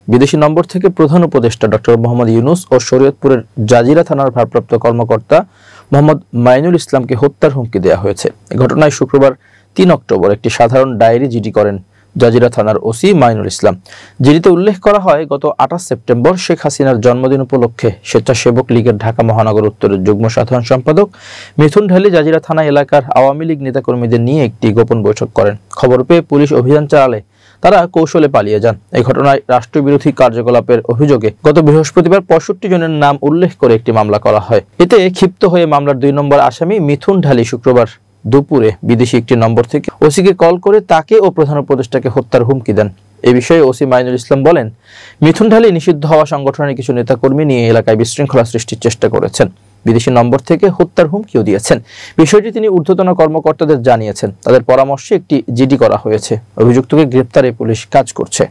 বিদেশি নম্বর থেকে প্রধান উপদেষ্টা ডক্টর মোহাম্মদ ইউনূস ও শরীয়তপুরের জাজিরা থানার ভারপ্রাপ্ত কর্মকর্তা মোহাম্মদ মাইনুল ইসলামকে হত্যার হুমকি দেওয়া হয়েছে। এই ঘটনায় শুক্রবার ৩ অক্টোবর একটি সাধারণ ডায়েরি জিডি করেন জাজিরা থানার ওসি মাইনুল ইসলাম। জিডিতে উল্লেখ করা হয়, গত ২৮ সেপ্টেম্বর শেখ হাসিনার জন্মদিন উপলক্ষে স্বেচ্ছাসেবক লীগের ঢাকা মহানগর উত্তরের যুগ্ম সাধারণ সম্পাদক মিথুন ঢালী জাজিরা থানা এলাকার আওয়ামী লীগ নেতাকর্মীদের নিয়ে একটি গোপন বৈঠক করেন। খবর পেয়ে পুলিশ অভিযান চালালে তারা কৌশলে পালিয়ে যান। এই ঘটনায় রাষ্ট্রবিরোধী কার্যকলাপের অভিযোগে গত বৃহস্পতিবার ৬৫ জনের নাম উল্লেখ করে একটি মামলা করা হয়। এতে ক্ষিপ্ত হয়ে মামলার ২ নম্বর আসামি মিথুন ঢালী শুক্রবার দুপুরে বিদেশি একটি নম্বর থেকে ওসিকে কল করে তাকে ও প্রধান উপদেষ্টাকে হত্যার হুমকি দেন। এ বিষয়ে ওসি মাইনুল ইসলাম বলেন, মিথুন ঢালী নিষিদ্ধ হওয়া সংগঠনের কিছু নেতাকর্মী নিয়ে এলাকায় বিশৃঙ্খলা সৃষ্টির চেষ্টা করেছেন, বিদেশি নম্বর থেকে হত্যার হুমকিও দিয়েছেন। বিষয়টি তিনি ঊর্ধ্বতন কর্মকর্তাদের জানিয়েছেন। তাদের পরামর্শে একটি জিডি করা হয়েছে। অভিযুক্তকে গ্রেপ্তারে পুলিশ কাজ করছে।